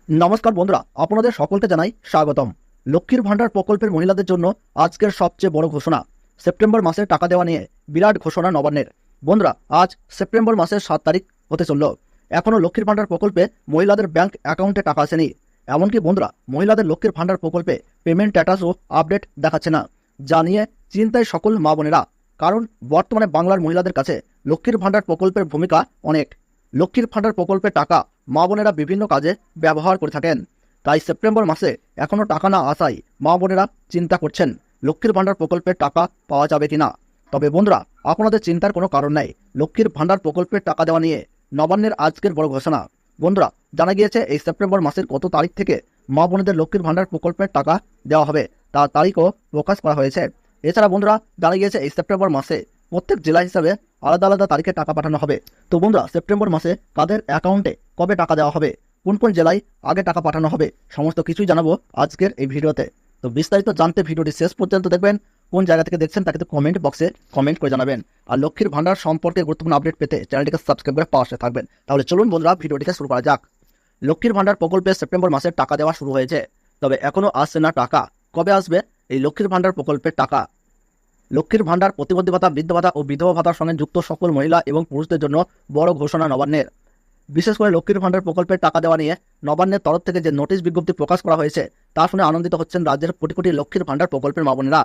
নমস্কার বন্ধুরা, আপনাদের সকলকে জানাই স্বাগতম। লক্ষ্মীর ভান্ডার প্রকল্পের মহিলাদের জন্য আজকের সবচেয়ে বড় ঘোষণা, সেপ্টেম্বর মাসে টাকা দেওয়া নিয়ে বিরাট ঘোষণা নবান্নের। বন্ধুরা, আজ সেপ্টেম্বর মাসের 7 তারিখ হতে চলল, এখনও লক্ষ্মীর ভান্ডার প্রকল্পে মহিলাদের ব্যাংক অ্যাকাউন্টে টাকা আসেনি। এমনকি বন্ধুরা, মহিলাদের লক্ষ্মীর ভান্ডার প্রকল্পে পেমেন্ট স্ট্যাটাসও আপডেট দেখাচ্ছে না, যা নিয়ে চিন্তায় সকল মা বোনেরা। কারণ বর্তমানে বাংলার মহিলাদের কাছে লক্ষ্মীর ভান্ডার প্রকল্পের ভূমিকা অনেক। লক্ষ্মীর ভান্ডার প্রকল্পের টাকা মা বোনেরা বিভিন্ন কাজে ব্যবহার করে থাকেন। তাই সেপ্টেম্বর মাসে এখনও টাকা না আসায় মা বোনেরা চিন্তা করছেন লক্ষ্মীর ভান্ডার প্রকল্পের টাকা পাওয়া যাবে কিনা। তবে বন্ধুরা, আপনাদের চিন্তার কোনো কারণ নেই। লক্ষ্মীর ভান্ডার প্রকল্পের টাকা দেওয়া নিয়ে নবান্নের আজকের বড় ঘোষণা। বন্ধুরা, জানা গিয়েছে এই সেপ্টেম্বর মাসের কত তারিখ থেকে মা বোনেদের লক্ষ্মীর ভান্ডার প্রকল্পের টাকা দেওয়া হবে তার তারিখও প্রকাশ করা হয়েছে। এছাড়া বন্ধুরা, জানা গিয়েছে এই সেপ্টেম্বর মাসে প্রত্যেক জেলা হিসাবে আলাদা আলাদা তারিখে টাকা পাঠানো হবে। তো বন্ধুরা, সেপ্টেম্বর মাসে কাদের অ্যাকাউন্টে কবে টাকা দেওয়া হবে, কোন কোন জেলায় আগে টাকা পাঠানো হবে, সমস্ত কিছুই জানাবো আজকের এই ভিডিওতে। তো বিস্তারিত জানতে ভিডিওটি শেষ পর্যন্ত দেখবেন। কোন জায়গা থেকে দেখছেন তা কিন্তু কমেন্ট বক্সে কমেন্ট করে জানাবেন। আর লক্ষ্মীর ভান্ডার সম্পর্কে গুরুত্বপূর্ণ আপডেট পেতে চ্যানেলটিকে সাবস্ক্রাইব করে পাশে থাকবেন। তাহলে চলুন বন্ধুরা, ভিডিওটিকে শুরু করা যাক। লক্ষ্মীর ভান্ডার প্রকল্পে সেপ্টেম্বর মাসে টাকা দেওয়া শুরু হয়েছে, তবে এখনও আসছে না টাকা। কবে আসবে এই লক্ষ্মীর ভান্ডার প্রকল্পের টাকা? লক্ষ্মীর ভান্ডার প্রতিবন্ধী ভাতা, বৃদ্ধ ভাতা ও বিধবা ভাতার সঙ্গে যুক্ত সকল মহিলা এবং পুরুষদের জন্য বড় ঘোষণা নবান্নের। বিশেষ করে লক্ষ্মীর ভান্ডার প্রকল্পের টাকা দেওয়া নিয়ে নবান্নের তরফ থেকে যে নোটিশ বিজ্ঞপ্তি প্রকাশ করা হয়েছে তা শুনে আনন্দিত হচ্ছেন রাজ্যের কোটি কোটি লক্ষ্মীর ভান্ডার প্রকল্পের মা বোনেরা।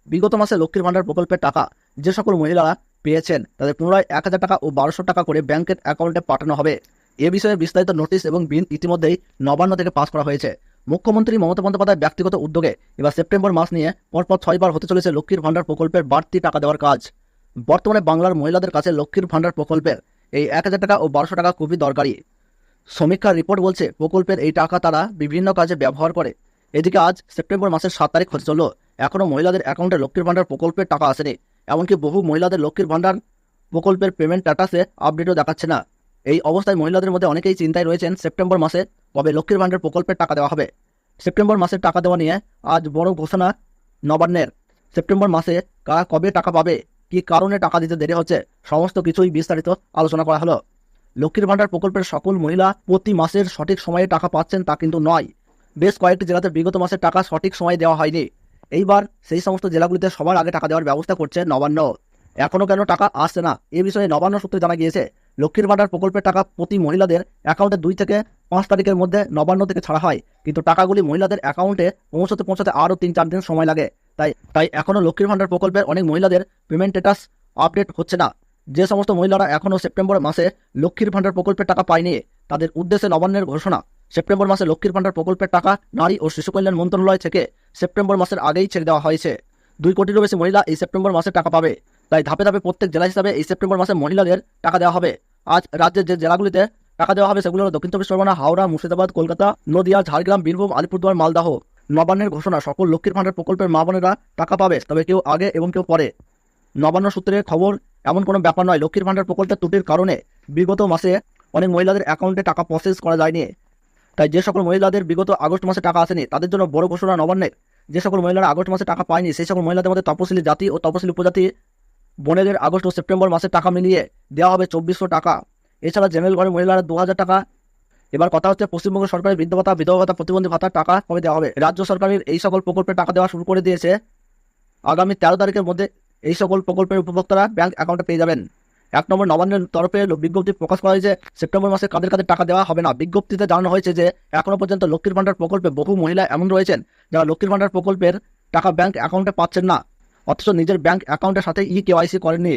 বিগত মাসে লক্ষ্মীর ভান্ডার প্রকল্পের টাকা যে সকল মহিলারা পেয়েছেন তাদের পুনরায় 1000 টাকা ও 1200 টাকা করে ব্যাংকের অ্যাকাউন্টে পাঠানো হবে। এ বিষয়ে বিস্তারিত নোটিশ এবং বিল ইতিমধ্যেই নবান্ন থেকে পাস করা হয়েছে। মুখ্যমন্ত্রী মমতা বন্দ্যোপাধ্যায়ের ব্যক্তিগত উদ্যোগে এবার সেপ্টেম্বর মাস নিয়ে পরপর 6 বার হতে চলেছে লক্ষ্মীর ভান্ডার প্রকল্পের বাড়তি টাকা দেওয়ার কাজ। বর্তমানে বাংলার মহিলাদের কাছে লক্ষ্মীর ভান্ডার প্রকল্পের এই 1000 টাকা ও 1200 টাকা খুবই দরকারি। সমীক্ষার রিপোর্ট বলছে প্রকল্পের এই টাকা তারা বিভিন্ন কাজে ব্যবহার করে। এদিকে আজ সেপ্টেম্বর মাসের 7 তারিখ হতে চলল, এখনও মহিলাদের অ্যাকাউন্টে লক্ষ্মীর ভান্ডার প্রকল্পের টাকা আসেনি। এমনকি বহু মহিলাদের লক্ষ্মীর ভান্ডার প্রকল্পের পেমেন্ট স্ট্যাটাসে আপডেটও দেখাচ্ছে না। এই অবস্থায় মহিলাদের মধ্যে অনেকেই চিন্তায় রয়েছেন সেপ্টেম্বর মাসে কবে লক্ষ্মীর ভান্ডার প্রকল্পের টাকা দেওয়া হবে। সেপ্টেম্বর মাসের টাকা দেওয়া নিয়ে আজ বড় ঘোষণা নবান্নের। সেপ্টেম্বর মাসে কারা কবে টাকা পাবে, কী কারণে টাকা দিতে দেরি হচ্ছে, সমস্ত কিছুই বিস্তারিত আলোচনা করা হলো। লক্ষ্মীর ভান্ডার প্রকল্পের সকল মহিলা প্রতি মাসের সঠিক সময়ে টাকা পাচ্ছেন তা কিন্তু নয়। বেশ কয়েকটি জেলাতে বিগত মাসের টাকা সঠিক সময়ে দেওয়া হয়নি। এইবার সেই সমস্ত জেলাগুলিতে সবার আগে টাকা দেওয়ার ব্যবস্থা করছে নবান্ন। এখনও কেন টাকা আসছে না, এ বিষয়ে নবান্ন সূত্রে জানা গিয়েছে লক্ষ্মীর ভান্ডার প্রকল্পের টাকা প্রতি মহিলাদের অ্যাকাউন্টে 2 থেকে 5 তারিখের মধ্যে নবান্ন থেকে ছাড়া হয়, কিন্তু টাকাগুলি মহিলাদের অ্যাকাউন্টে পৌঁছাতে আরও 3-4 দিন সময় লাগে। তাই এখনও লক্ষ্মীর ভান্ডার প্রকল্পের অনেক মহিলাদের পেমেন্ট স্ট্যাটাস আপডেট হচ্ছে না। যে সমস্ত মহিলারা এখনও সেপ্টেম্বর মাসে লক্ষ্মীর ভান্ডার প্রকল্পের টাকা পায়নি তাদের উদ্দেশ্যে নবান্নের ঘোষণা, সেপ্টেম্বর মাসে লক্ষ্মীর ভান্ডার প্রকল্পের টাকা নারী ও শিশু কল্যাণ মন্ত্রণালয় থেকে সেপ্টেম্বর মাসের আগেই ছেড়ে দেওয়া হয়েছে। 2 কোটিরও বেশি মহিলা এই সেপ্টেম্বর মাসে টাকা পাবে। তাই ধাপে ধাপে প্রত্যেক জেলা হিসাবে এই সেপ্টেম্বর মাসে মহিলাদের টাকা দেওয়া হবে। আজ রাজ্যের যে জেলাগুলিতে টাকা দেওয়া হবে সেগুলো হলো দক্ষিণ চব্বিশ পরগনা, হাওড়া, মুর্শিদাবাদ, কলকাতা, নদিয়া, ঝাড়গ্রাম, বীরভূম, আলিপুরদুয়ার, মালদহ। নবান্নের ঘোষণা, সকল লক্ষ্মীর ভান্ডার প্রকল্পের মা বোনেরা টাকা পাবে, তবে কেউ আগে এবং কেউ পরে। নবান্ন সূত্রে খবর, এমন কোনো ব্যাপার নয়। লক্ষ্মীর ভান্ডার প্রকল্পের ত্রুটির কারণে বিগত মাসে অনেক মহিলাদের অ্যাকাউন্টে টাকা প্রসেস করা যায়নি। তাই যে সকল মহিলাদের বিগত আগস্ট মাসে টাকা আসেনি তাদের জন্য বড় ঘোষণা নবান্নের। যে সকল মহিলারা আগস্ট মাসে টাকা পায়নি সেই সকল মহিলাদের মধ্যে তপশিলি জাতি ও তপশিলি উপজাতি বোনেদের আগস্ট ও সেপ্টেম্বর মাসে টাকা মিলিয়ে দেওয়া হবে 2400 টাকা। এছাড়া জেনারেল ঘরের মহিলারা 2000 টাকা। এবার কথা হচ্ছে পশ্চিমবঙ্গ সরকারের বৃদ্ধ ভাতা, বিধবা ভাতা, প্রতিবন্ধী ভাতার টাকা কবে দেওয়া হবে। রাজ্য সরকারের এই সকল প্রকল্পের টাকা দেওয়া শুরু করে দিয়েছে। আগামী 13 তারিখের মধ্যে এই সকল প্রকল্পের উপভোক্তারা ব্যাংক অ্যাকাউন্টে পেয়ে যাবেন। 1 নম্বর, নবান্নের তরফে বিজ্ঞপ্তি প্রকাশ করা হয়েছে সেপ্টেম্বর মাসে কাদের কাদের টাকা দেওয়া হবে না। বিজ্ঞপ্তিতে জানানো হয়েছে যে এখনো পর্যন্ত লক্ষ্মীর ভান্ডার প্রকল্পে বহু মহিলা এমন রয়েছেন যারা লক্ষ্মীর ভান্ডার প্রকল্পের টাকা ব্যাংক অ্যাকাউন্টে পাচ্ছেন না, অথচ নিজের ব্যাংক অ্যাকাউন্টের সাথে কেওয়াইসি করেননি।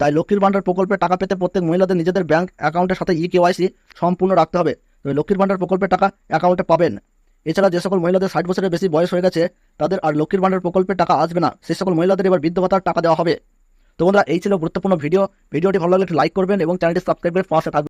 তাই লক্ষ্মীর ভান্ডার প্রকল্পের টাকা পেতে প্রত্যেক মহিলাদের নিজেদের ব্যাংক অ্যাকাউন্টের সাথে কেওয়াইসি সম্পূর্ণ রাখতে হবে, তবে লক্ষ্মীর ভান্ডার প্রকল্পের টাকা অ্যাকাউন্টে পাবেন। এছাড়া যে সকল মহিলাদের 60 বছরের বেশি বয়স হয়ে গেছে তাদের আর লক্ষ্মীর ভান্ডার প্রকল্পের টাকা আসবে না, সেই সকল মহিলাদের এবার বৃদ্ধ ভাতার টাকা দেওয়া হবে। তো বন্ধুরা, এই ছিল গুরুত্বপূর্ণ ভিডিওটি ভালো লাগলে একটু লাইক করবেন এবং চ্যানেলটি সাবস্ক্রাইব করে পাশে থাকবেন।